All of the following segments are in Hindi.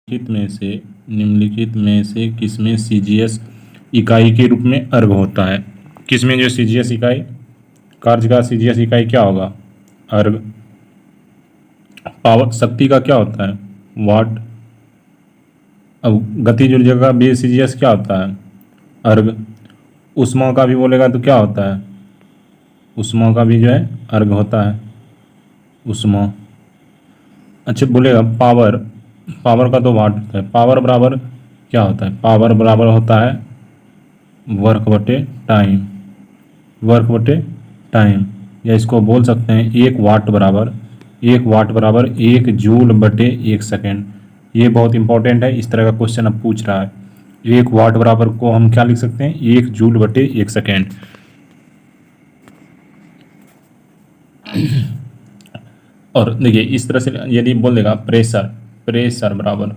निम्नलिखित में से किसमें सीजीएस इकाई के रूप में अर्घ होता है? किसमें जो सीजीएस इकाई कार्य का सीजीएस इकाई क्या होगा? अर्घ। पावर शक्ति का क्या होता है? वाट। अब गतिज ऊर्जा का भी सीजीएस क्या होता है? अर्घ। ऊष्मा का भी बोलेगा तो क्या होता है? ऊष्मा का भी जो है अर्घ होता है, ऊष्मा। अच्छा बोलेगा पावर, पावर का तो वाट होता है। पावर बराबर क्या होता है? पावर बराबर होता है वर्क बटे टाइम, वर्क बटे टाइम। या इसको बोल सकते हैं एक वाट बराबर एक जूल बटे एक सेकेंड। ये बहुत इंपॉर्टेंट है, इस तरह का क्वेश्चन अब पूछ रहा है। एक वाट बराबर को हम क्या लिख सकते हैं? एक जूल बटे एक सेकेंड। और देखिए इस तरह से यदि बोल देगा प्रेशर बराबर,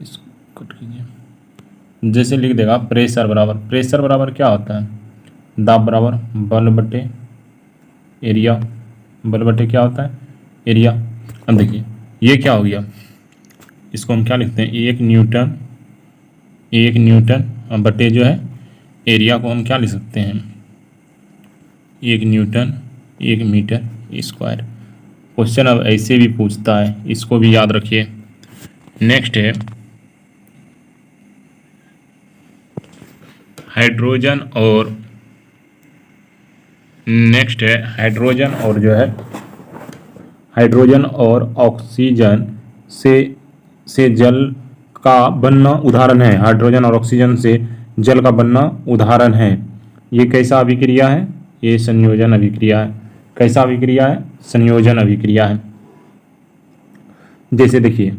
इसको कट कीजिए, जैसे लिख देगा प्रेशर बराबर क्या होता है? दाब बराबर बल बटे एरिया, बल बटे क्या होता है? एरिया। अब देखिए ये क्या हो गया, इसको हम क्या लिखते हैं? एक न्यूटन बटे जो है एरिया को हम क्या लिख सकते हैं? एक न्यूटन एक मीटर स्क्वायर। क्वेश्चन अब ऐसे भी पूछता है, इसको भी याद रखिए। नेक्स्ट है हाइड्रोजन और जो है हाइड्रोजन और ऑक्सीजन से जल का बनना उदाहरण है। हाइड्रोजन और ऑक्सीजन से जल का बनना उदाहरण है। ये कैसा अभिक्रिया है? ये संयोजन अभिक्रिया है। कैसा अभिक्रिया है? संयोजन अभिक्रिया है। जैसे देखिए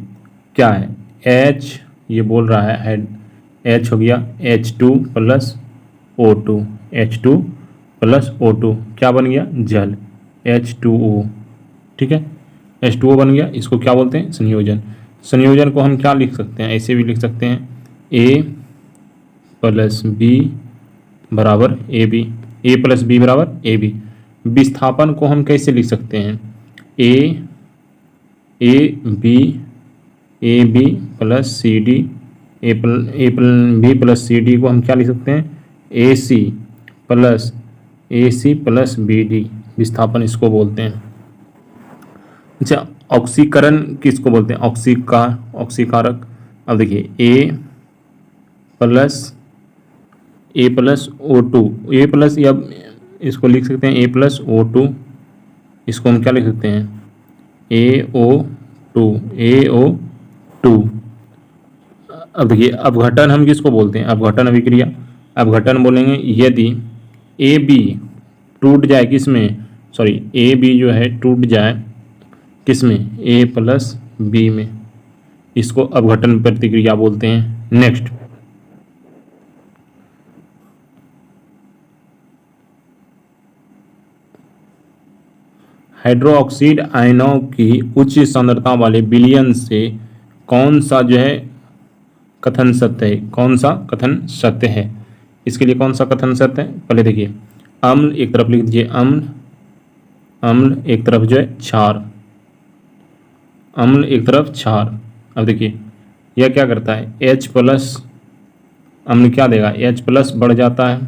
क्या है, H ये बोल रहा है H हो गया H2 plus O2, H2 plus O2 क्या बन गया? जल, H2O। ठीक है, H2O बन गया। इसको क्या बोलते हैं? संयोजन। संयोजन को हम क्या लिख सकते हैं? ऐसे भी लिख सकते हैं A प्लस B बराबर AB, A प्लस B बराबर AB। विस्थापन को हम कैसे लिख सकते हैं? AB plus CD, B plus CD को हम क्या लिख सकते हैं? AC प्लस BD, विस्थापन इसको बोलते हैं। अच्छा ऑक्सीकरण किसको बोलते हैं? ऑक्सीकारक। अब देखिए A plus O2, A plus, या इसको लिख सकते हैं A प्लस O2, इसको हम क्या लिख सकते हैं? AO2। अब देखिए अपघटन हम किसको बोलते हैं? अपघटन अभिक्रिया। अपघटन बोलेंगे यदि AB टूट जाए किसमें? AB जो है टूट जाए किसमें? A प्लस B में, इसको अपघटन प्रतिक्रिया बोलते हैं। नेक्स्ट हाइड्रोक्साइड आयनों की उच्च सांद्रता वाले विलयन से कौन सा जो है कथन सत्य है? कौन सा कथन सत्य है? इसके लिए कौन सा कथन सत्य है? पहले देखिए अम्ल एक तरफ लिख दीजिए, अम्ल एक तरफ जो है क्षार, अम्ल एक क्षार। अब देखिए यह क्या करता है? H प्लस, अम्ल क्या देगा? H प्लस बढ़ जाता है,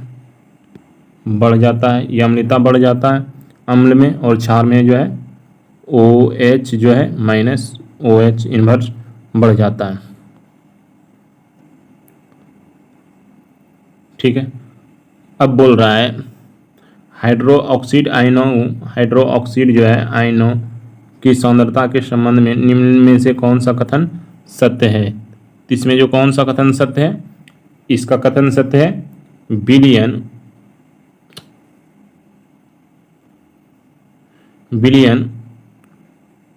यह अम्लता बढ़ जाता है अम्ल में, और क्षार में जो है OH जो है माइनस OH इन्वर्स बढ़ जाता है। ठीक है, अब बोल रहा है हाइड्रोक्साइड जो है आयनों की सांद्रता के संबंध में निम्न में से कौन सा कथन सत्य है? इसमें जो कौन सा कथन सत्य है? इसका कथन सत्य है विलयन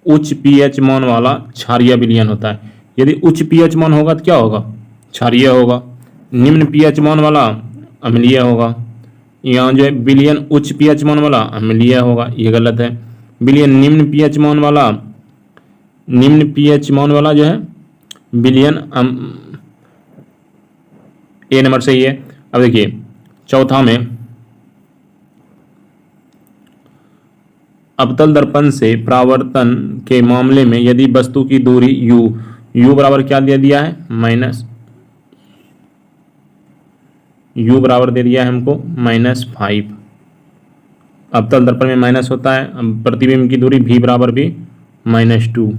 उच्च pH मान वाला क्षारीय विलयन होता है। यदि उच्च pH मान होगा तो क्या होगा? क्षारीय होगा। निम्न pH मान वाला अम्लीय होगा। यहाँ जो है विलयन उच्च pH मान वाला अम्लीय होगा, ये गलत है। विलयन निम्न pH मान वाला जो है विलयन A नंबर सही है। अब देखिए चौथा में अवतल दर्पण से परावर्तन के मामले में यदि वस्तु की दूरी u बराबर क्या दे दिया है, माइनस, u बराबर दे दिया है हमको -5। अब तल दर्पण में माइनस होता है, अब प्रतिबिंब की दूरी v बराबर भी -2।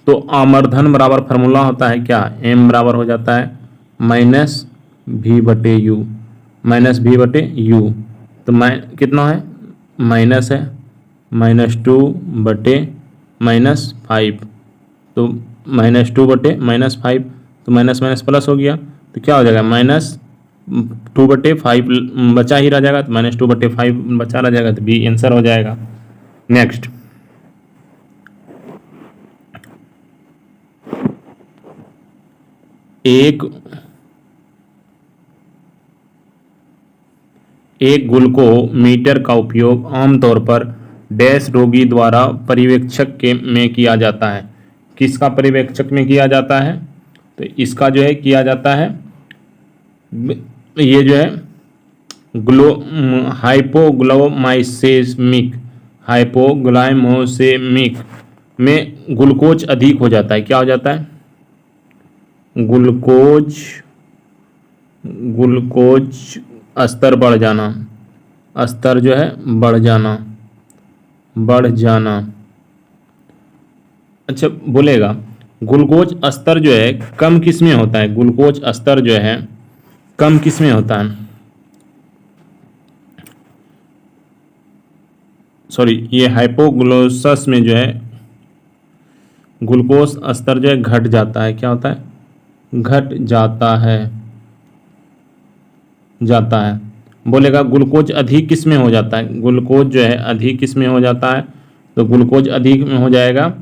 तो आवर्धन बराबर फार्मूला होता है क्या, m बराबर हो जाता है -v/u, -v/u। तो कितना है, माइनस है, -2/-5, तो -2/-5, तो माइनस माइनस प्लस हो गया, तो क्या हो जाएगा, -2/5 बचा ही रह जाएगा, तो -2/5 बचा रह जाएगा, तो बी आंसर हो जाएगा। नेक्स्ट, एक ग्लूकोमीटर का उपयोग आमतौर पर डैश रोगी द्वारा पर्यवेक्षक के में किया जाता है। किसका पर्यवेक्षक में किया जाता है, तो इसका जो है किया जाता है, ये जो है हाइपोग्लाइसेमिक में ग्लूकोज अधिक हो जाता है। क्या हो जाता है, ग्लूकोज स्तर बढ़ जाना, स्तर जो है बढ़ जाना। अच्छा बोलेगा, ग्लूकोज स्तर जो है कम किस में होता है, ग्लूकोज स्तर जो है कम किस में होता है, सॉरी ये हाइपोग्लोसस में जो है ग्लूकोज स्तर जो है घट जाता है। क्या होता है, घट जाता है। बोलेगा ग्लूकोज अधिक किस में हो जाता है, ग्लूकोज जो है अधिक किस में हो जाता है, तो ग्लूकोज अधिक में हो जाएगा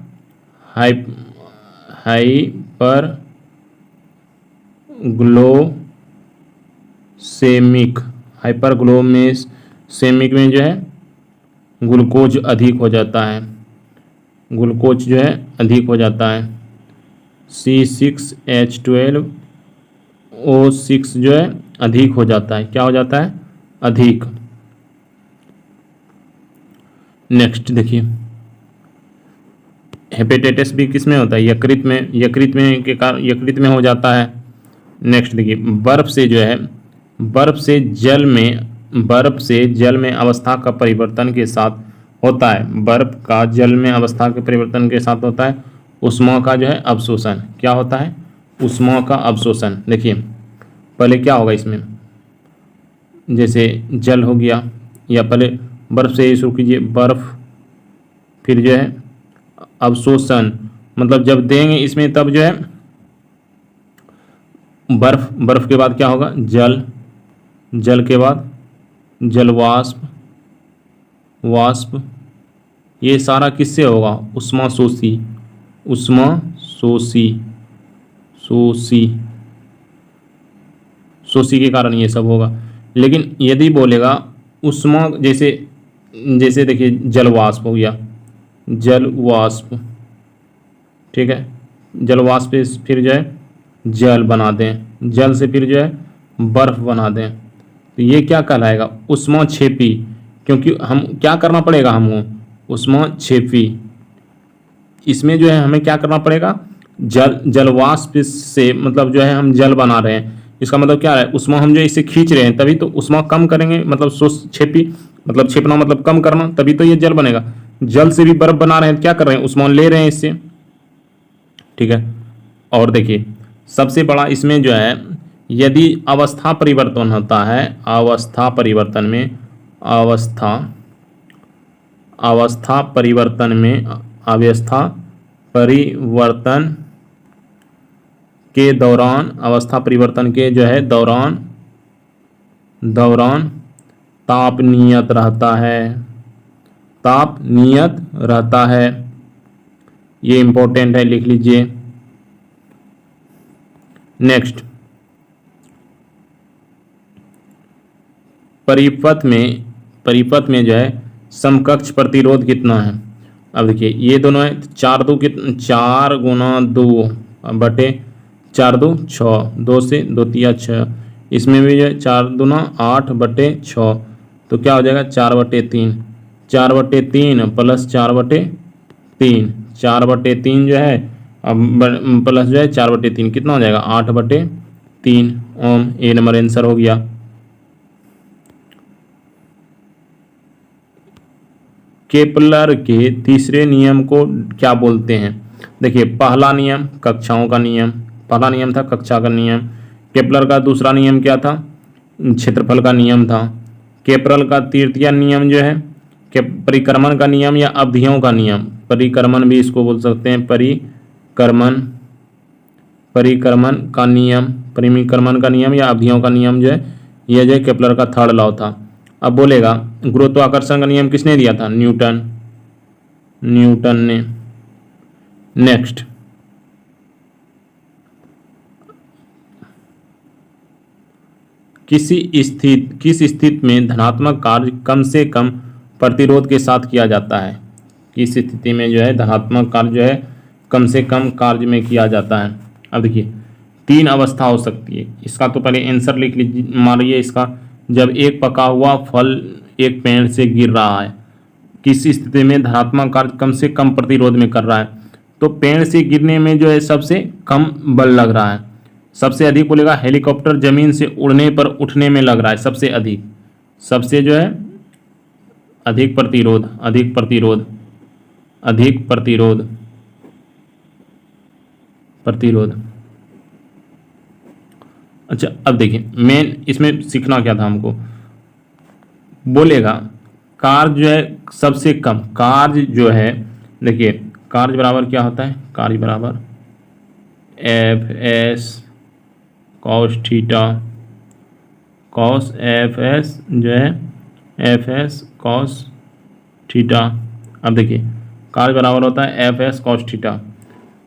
हाइपरग्लोसेमिक में जो है ग्लूकोज अधिक हो जाता है, ग्लूकोज जो है अधिक हो जाता है। C6H12O6 जो है अधिक हो जाता है। क्या हो जाता है, अधिक। नेक्स्ट देखिए, हेपेटाइटिस बी किस में होता है, यकृत में हो जाता है। नेक्स्ट देखिए, बर्फ से जल में अवस्था का परिवर्तन के साथ होता है, बर्फ का जल में अवस्था के परिवर्तन के साथ होता है ऊष्मा का जो है अवशोषण। क्या होता है, ऊष्मा का अवशोषण। देखिए पहले क्या होगा इसमें, जैसे जल हो गया, या पहले बर्फ से ही शुरू कीजिए, बर्फ, फिर जो है अवशोषण, मतलब जब देंगे इसमें तब जो है बर्फ के बाद क्या होगा, जल के बाद जलवाष्प, ये सारा किससे होगा, शोषी के कारण ये सब होगा। लेकिन यदि बोलेगा उष्मा, जैसे देखिए जलवाष्प हो गया, ठीक है, जलवाष्प से फिर जो है जल बना दें, जल से फिर जो है बर्फ बना दें, तो ये क्या कहलाएगा, ऊष्माक्षेपी। क्योंकि हम क्या करना पड़ेगा, हमको ऊष्माक्षेपी, इसमें जो है हमें क्या करना पड़ेगा, जलवाष्प से मतलब जो है हम जल बना रहे हैं, इसका मतलब क्या है, ऊष्मा हम जो इसे खींच रहे हैं, तभी तो ऊष्मा कम करेंगे, मतलब छेपी, मतलब छेपना मतलब कम करना, तभी तो ये जल बनेगा। जल से भी बर्फ बना रहे हैं, क्या कर रहे हैं, ऊष्मा ले रहे हैं इससे, ठीक है। और देखिए सबसे बड़ा इसमें जो है, यदि अवस्था परिवर्तन होता है, अवस्था परिवर्तन के दौरान, अवस्था परिवर्तन के जो है दौरान ताप नियत रहता है, ये इंपॉर्टेंट है, लिख लीजिए। नेक्स्ट, परिपथ में जो है समकक्ष प्रतिरोध कितना है। अब देखिए ये दोनों है, 4 गुना 2 बटे 4 2 6, 2 से 2 तिया 6, इसमें भी जो है 4 दूना 8 बटे 6, तो क्या हो जाएगा 4/3, 4/3 प्लस 4/3, 4/3 जो है अब प्लस जो है 4/3 कितना हो जाएगा 8/3 ओम। ए नंबर आंसर हो गया। केपलर के तीसरे नियम को क्या बोलते हैं? देखिए, पहला नियम कक्षाओं का नियम, पहला नियम था कक्षा का नियम। केपलर का दूसरा नियम क्या था? क्षेत्रफल का नियम था। केपलर का तृतीय नियम जो है कि परिक्रमण का नियम या अवधियों का नियम, परिक्रमण भी इसको बोल सकते हैं, परिक्रमण का नियम, परिक्रमण का नियम या अवधियों का नियम जो है यह जो है केपलर का थर्ड लॉ था। अब बोलेगा गुरुत्वाकर्षण का नियम किसने दिया था? न्यूटन ने। नेक्स्ट, किस स्थिति में धनात्मक कार्य कम से कम प्रतिरोध के साथ किया जाता है? किस स्थिति में जो है धनात्मक कार्य जो है कम से कम कार्य में किया जाता है? अब देखिए, 3 अवस्था हो सकती है। इसका तो पहले आंसर लिख लीजिए, मानिए इसका, जब एक पका हुआ फल एक पेड़ से गिर रहा है, किस स्थिति में धनात्मक कार्य कम से कम प्रतिरोध में कर रहा है? तो पेड़ से गिरने में जो है सबसे कम बल लग रहा है। सबसे अधिक बोलेगा हेलीकॉप्टर जमीन से उड़ने पर उठने में लग रहा है सबसे अधिक, सबसे जो है अधिक प्रतिरोध, अधिक प्रतिरोध, अधिक प्रतिरोध, प्रतिरोध। अच्छा, अब देखिए मेन इसमें सीखना क्या था हमको, बोलेगा कार्य जो है सबसे कम, कार्य जो है देखिए कार्य बराबर क्या होता है? कार्य बराबर F S cos theta, cos F S जो है एफ एस कॉस थीटा। अब देखिए कार्य बराबर होता है एफ एस कॉस थीटा।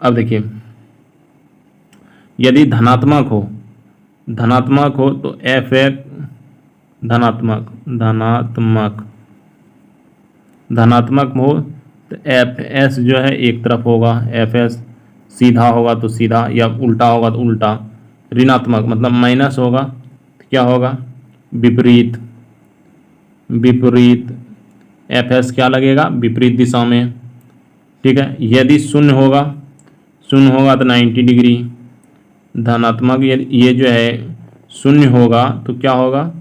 अब देखिए यदि धनात्मक हो, धनात्मक हो तो एफ एक धनात्मक, धनात्मक, धनात्मक हो तो एफ एस जो है एक तरफ होगा, एफ एस सीधा होगा तो सीधा, या उल्टा होगा तो उल्टा। ऋणात्मक मतलब माइनस होगा तो क्या होगा? विपरीत, विपरीत। एफ एस क्या लगेगा? विपरीत दिशा में, ठीक है। यदि शून्य होगा, शून्य होगा तो 90 डिग्री। धनात्मक ये जो है शून्य होगा तो क्या होगा?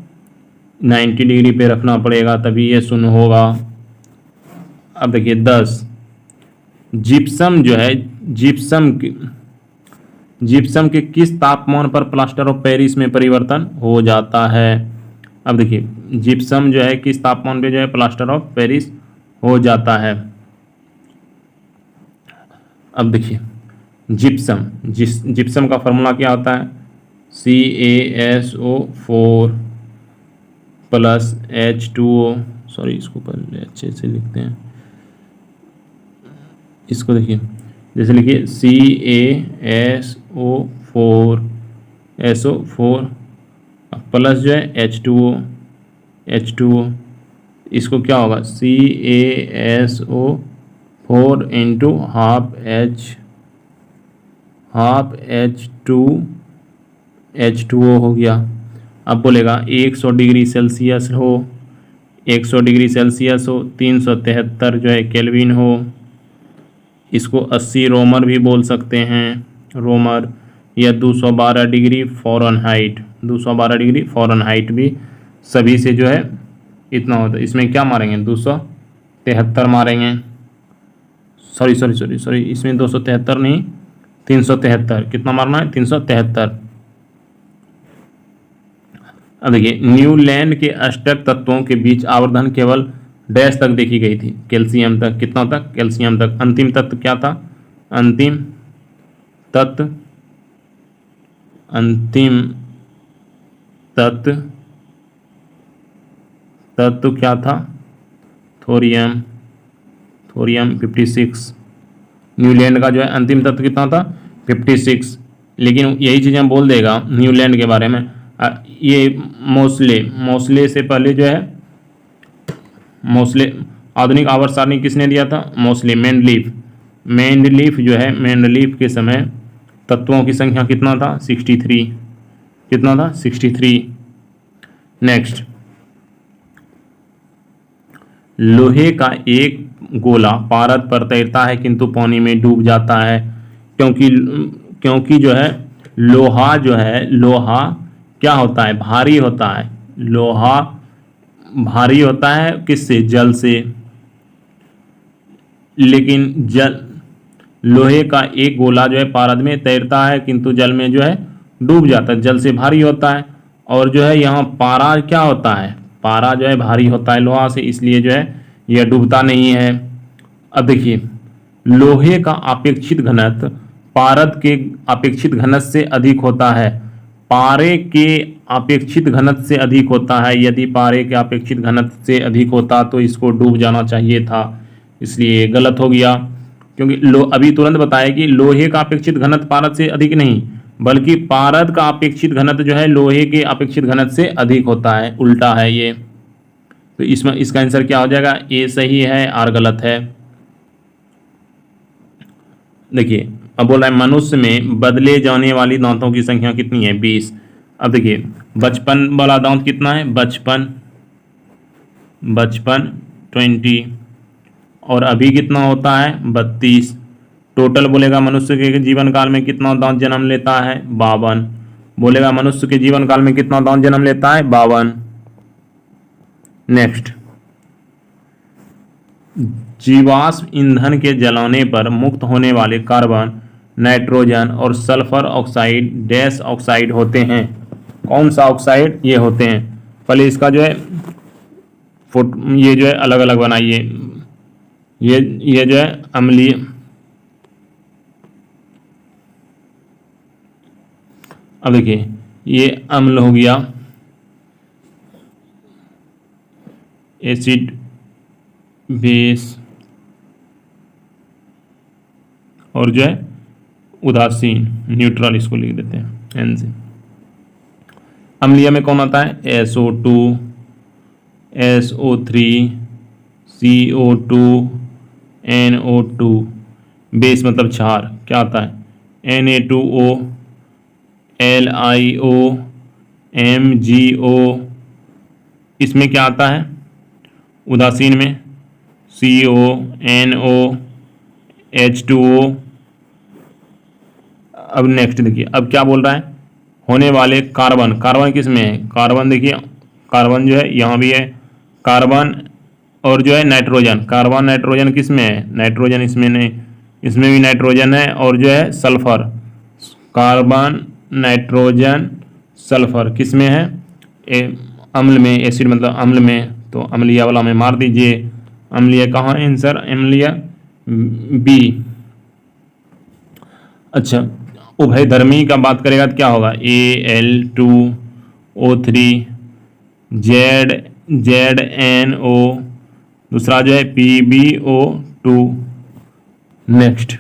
90 डिग्री पे रखना पड़ेगा तभी ये शून्य होगा। अब देखिए 10, जिप्सम जो है, जिप्सम के किस तापमान पर प्लास्टर ऑफ पेरिस में परिवर्तन हो जाता है? अब देखिए जिप्सम जो है किस तापमान पे जो है प्लास्टर ऑफ पेरिस हो जाता है? अब देखिए जिप्सम का फॉर्मूला क्या होता है? CaSO4 प्लस H2O, सॉरी इसको पहले अच्छे से लिखते हैं, इसको देखिए जैसे लिखिए CaSO4 प्लस जो है H2O, इसको क्या होगा? CaSO4 इंटू हाफ H2O हो गया। अब बोलेगा 100 डिग्री सेल्सियस हो, 100 डिग्री सेल्सियस हो, 373 जो है केल्विन हो, इसको 80 रोमर भी बोल सकते हैं, रोमर, या 212 डिग्री फ़ारेनहाइट, 212 डिग्री फ़ारेनहाइट भी सभी से जो है इतना होता है। इसमें क्या मारेंगे? 273 मारेंगे, सॉरी इसमें 273 नहीं 373, कितना मारना है? 373। अब देखिए न्यूलैंड के अष्टक तत्वों के बीच आवर्धन केवल डैश तक देखी गई थी, कैल्शियम तक। कितना तक? कैल्शियम तक। अंतिम तत्व क्या था? अंतिम तत्व क्या था? थोरियम 56। न्यूलैंड का जो है अंतिम तत्व कितना था? 56। लेकिन यही चीज़ हम बोल देगा न्यूलैंड के बारे में, ये मोस्ले से पहले जो है, मोस्ले आधुनिक आवर्त सारणी किसने दिया था? मोस्ले, मेंडलीफ जो है, मेंडलीफ के समय तत्वों की संख्या कितना था? 63। कितना था? 63। नेक्स्ट, लोहे का एक गोला पारद पर तैरता है किंतु पानी में डूब जाता है, क्योंकि क्योंकि जो है लोहा क्या होता है, भारी होता है। लोहा भारी होता है किससे, जल से। लेकिन जल लोहे का एक गोला जो है पारद में तैरता है, किंतु जल में जो है डूब जाता है, जल से भारी होता है। और जो है यहाँ पारा क्या होता है, पारा जो है भारी होता है लोहा से, इसलिए जो है यह डूबता नहीं है। अब देखिए, लोहे का अपेक्षित घनत्व पारद के अपेक्षित घनत्व से अधिक होता है, पारे के अपेक्षित घनत्व से अधिक होता है। यदि पारे के अपेक्षित घनत्व से अधिक होता तो इसको डूब जाना चाहिए था, इसलिए गलत हो गया। क्योंकि अभी तुरंत बताया कि लोहे का अपेक्षित घनत्व पारद से अधिक नहीं, बल्कि पारद का अपेक्षित घनत्व जो है लोहे के अपेक्षित घनत्व से अधिक होता है, उल्टा है ये। तो इसमें इसका आंसर क्या हो जाएगा, ए सही है, आर गलत है। देखिए, अब बोल रहा है मनुष्य में बदले जाने वाली दांतों की संख्या कितनी है, 20। अब देखिए, बचपन वाला दांत कितना है, बचपन 20, और अभी कितना होता है, 32। टोटल बोलेगा मनुष्य के जीवन काल में कितना दांत जन्म लेता है, 52। बोलेगा मनुष्य के जीवन काल में कितना दांत जन्म लेता है, 52। नेक्स्ट, जीवाश्म ईंधन के जलाने पर मुक्त होने वाले कार्बन, नाइट्रोजन और सल्फर ऑक्साइड डैश ऑक्साइड होते हैं। कौन सा ऑक्साइड, ये होते हैं। पहले इसका जो है ये जो है अलग अलग बनाइए। ये जो है अम्लीय, अब देखिए ये अम्ल हो गया, एसिड बेस, और जो है उदासीन, न्यूट्रल इसको लिख देते हैं एन से। अम्लीय में कौन आता है, SO2, SO3, CO2, NO2। Base मतलब क्षार, क्या आता है, Na2O, LiO, MgO। इसमें क्या आता है, उदासीन में CO, NO, H2O। अब नेक्स्ट देखिए, अब क्या बोल रहा है, होने वाले कार्बन, कार्बन किस में है, कार्बन देखिए, कार्बन जो है यहाँ भी है कार्बन, और जो है नाइट्रोजन, कार्बन नाइट्रोजन किस में है, नाइट्रोजन इसमें नहीं, इसमें भी नाइट्रोजन है। और जो है सल्फर, कार्बन नाइट्रोजन सल्फर किस में है, अम्ल में, एसिड मतलब अम्ल में, तो अम्लीय वाला में मार दीजिए। अम्लीय कहाँ है आंसर, अम्लीय बी। अच्छा, उभयधर्मी का बात करेगा तो क्या होगा, Al2O3, ZNO, दूसरा जो है PbO2। नेक्स्ट,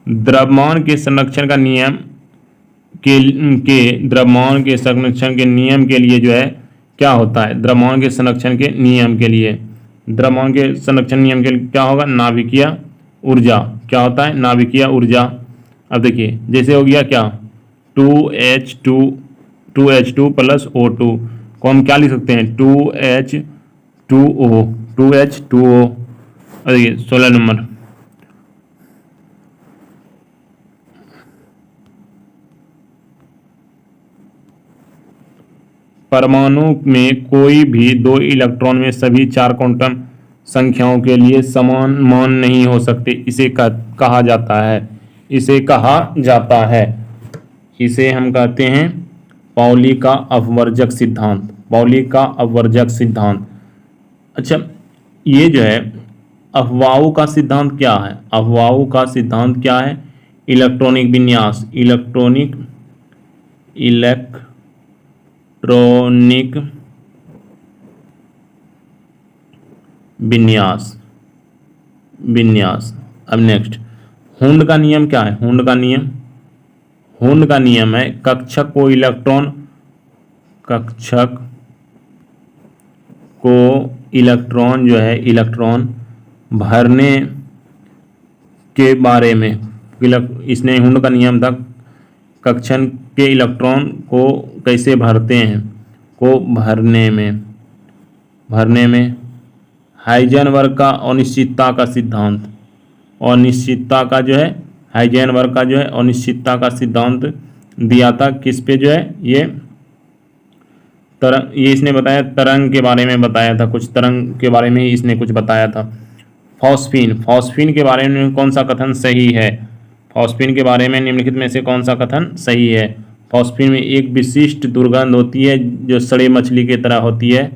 द्रव्यमान के संरक्षण का नियम द्रव्यमान के संरक्षण के नियम के लिए जो है क्या होता है, द्रव्यमान के संरक्षण के नियम के लिए, द्रव्यमान के संरक्षण नियम के लिए क्या होगा, नाभिकीय ऊर्जा। क्या होता है, नाभिकीय ऊर्जा। अब देखिए, जैसे हो गया क्या, 2H2 प्लस O2 को हम क्या लिख सकते हैं, 2H2O। देखिए 16 नंबर, परमाणु में कोई भी 2 इलेक्ट्रॉन में सभी 4 क्वांटम संख्याओं के लिए समान मान नहीं हो सकते। इसे कहा जाता है, इसे हम कहते हैं पाउली का अपवर्जक सिद्धांत। अच्छा, ये जो है अफवाऊ का सिद्धांत क्या है, इलेक्ट्रॉनिक विन्यास। अब नेक्स्ट, हुंड का नियम क्या है, हुंड का नियम है कक्षक को इलेक्ट्रॉन जो है इलेक्ट्रॉन भरने के बारे में, इसने हुंड का नियम था कक्षक के इलेक्ट्रॉन को कैसे भरते हैं, को भरने में हाइजेनबर्ग का अनिश्चितता का सिद्धांत, अनिश्चितता का जो है हाइजेनबर्ग का जो है अनिश्चितता का सिद्धांत दिया था। किस पे जो है ये इसने बताया, तरंग के बारे में बताया था, कुछ तरंग के बारे में ही इसने कुछ बताया था। फॉस्फीन के बारे में कौन सा कथन सही है? फॉस्फीन के बारे में निम्नलिखित में से कौन सा कथन सही है? फॉस्फीन में एक विशिष्ट दुर्गंध होती है जो सड़े मछली की तरह होती है,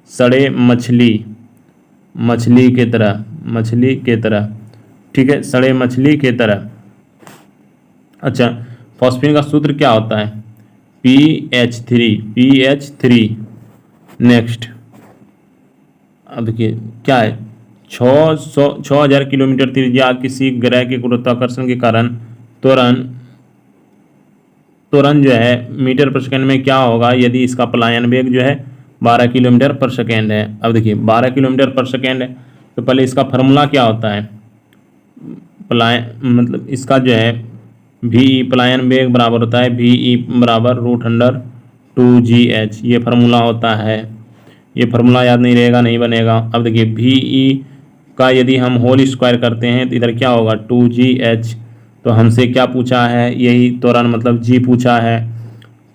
सड़े मछली के तरह, ठीक है, सड़े मछली के तरह। अच्छा, फॉस्फीन का सूत्र क्या होता है? PH3। नेक्स्ट, अब देखिए क्या है, 6000 किलोमीटर त्रिज्या किसी ग्रह के गुरुत्वाकर्षण के कारण त्वरण जो है मीटर पर सेकंड में क्या होगा यदि इसका पलायन वेग जो है 12 किलोमीटर पर सेकेंड है। अब देखिए 12 किलोमीटर पर सेकेंड है तो पहले इसका फार्मूला क्या होता है? मतलब इसका जो है VE पलायन वेग बराबर होता है VE बराबर √2GH, ये फार्मूला होता है। ये फार्मूला याद नहीं रहेगा, नहीं बनेगा। अब देखिए VE का यदि हम होल स्क्वायर करते हैं तो इधर क्या होगा 2GH। तो हमसे क्या पूछा है? यही त्वरण मतलब G पूछा है।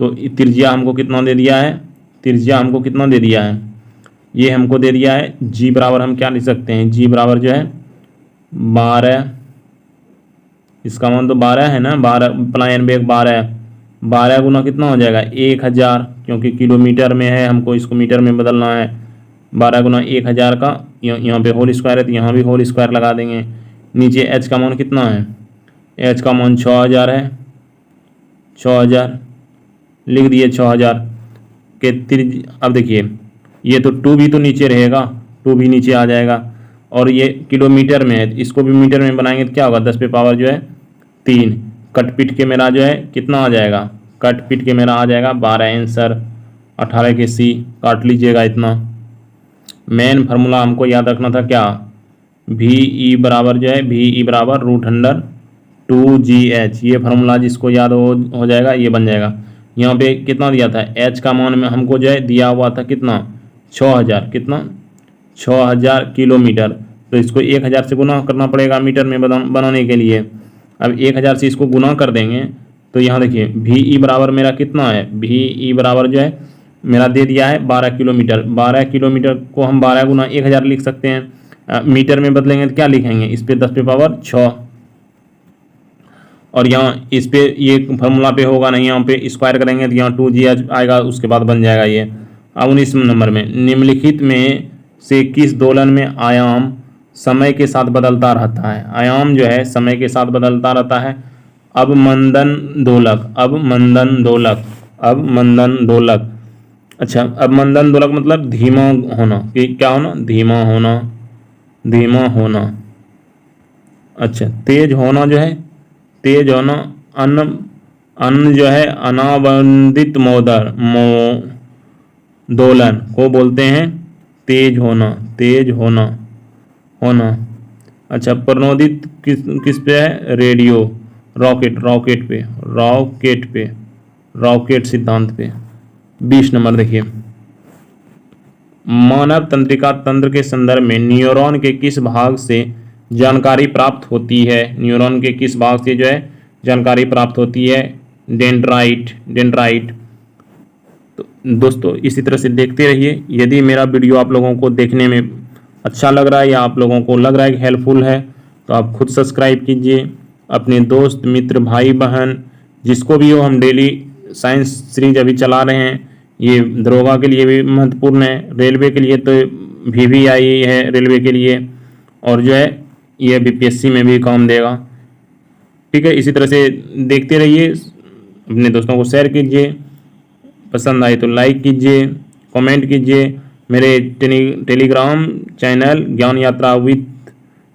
तो त्रिज्या हमको कितना दे दिया है? त्रिज्या हमको कितना दे दिया है? ये हमको दे दिया है G बराबर, हम क्या लिख सकते हैं? G बराबर जो है 12, इसका मान तो 12 है ना, 12 पलायन वेग 12 गुना कितना हो जाएगा 1000, क्योंकि किलोमीटर में है, हमको इसको मीटर में बदलना है। 12 गुना 1000 का यहाँ पे होल स्क्वायर है तो यहाँ भी होल स्क्वायर लगा देंगे। नीचे H का मान कितना है? H का मान 6000 है, 6000 लिख दिए 6000 के अब देखिए ये तो 2 भी तो नीचे रहेगा, 2 भी नीचे आ जाएगा, और ये किलोमीटर में है, इसको भी मीटर में बनाएंगे तो क्या होगा 10 पे पावर जो है 3। कट पीट के मेरा जो है कितना आ जाएगा? कट पीट के मेरा आ जाएगा 12 आंसर। 18 के C काट लीजिएगा इतना। मेन फार्मूला हमको याद रखना था क्या? VE बराबर जो है VE बराबर √2GH, ये फार्मूला जिसको याद हो जाएगा ये बन जाएगा। यहाँ पे कितना दिया था? H का मान में हमको जो है दिया हुआ था कितना 6000, कितना 6000 किलोमीटर, तो इसको 1000 से गुना करना पड़ेगा मीटर में बनाने के लिए। अब 1000 से इसको गुना कर देंगे तो यहाँ देखिए VE बराबर मेरा कितना है? VE बराबर जो है मेरा दे दिया है 12 किलोमीटर। 12 किलोमीटर को हम 12 गुना 1000 लिख सकते हैं। मीटर में बदलेंगे तो क्या लिखेंगे? इस पे 10 पे पावर 6, और यहाँ इस पे ये फार्मूला पे होगा नहीं, यहाँ पे स्क्वायर करेंगे तो यहाँ 2GH आएगा, उसके बाद बन जाएगा ये। अब 19 नंबर में, निम्नलिखित में से किस दोलन में आयाम समय के साथ बदलता रहता है? आयाम जो है समय के साथ बदलता रहता है। अवमंदन दोलक। अच्छा, अवमंदन दोलक मतलब धीमा होना, कि क्या होना? धीमा होना। अच्छा, तेज होना जो है अन्न जो है अनावंदित दोलन को बोलते हैं तेज होना। अच्छा, प्रणोदित किस पे है? रेडियो रॉकेट सिद्धांत पे। 20 नंबर देखिए, मानव तंत्रिका तंत्र के संदर्भ में न्यूरॉन के किस भाग से जानकारी प्राप्त होती है? न्यूरॉन के किस भाग से जो है जानकारी प्राप्त होती है? डेंड्राइट। तो दोस्तों इसी तरह से देखते रहिए। यदि मेरा वीडियो आप लोगों को देखने में अच्छा लग रहा है या आप लोगों को लग रहा है कि हेल्पफुल है तो आप खुद सब्सक्राइब कीजिए। अपने दोस्त मित्र भाई बहन जिसको भी हो, हम डेली साइंस सीरीज अभी चला रहे हैं। ये दरोगा के लिए भी महत्वपूर्ण है, रेलवे के लिए तो VVI है रेलवे के लिए, और जो है ये BPSC में भी काम देगा। ठीक है, इसी तरह से देखते रहिए, अपने दोस्तों को शेयर कीजिए, पसंद आए तो लाइक कीजिए, कमेंट कीजिए। मेरे टेलीग्राम चैनल ज्ञान यात्रा विद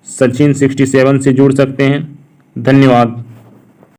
सचिन 67 से जुड़ सकते हैं। धन्यवाद।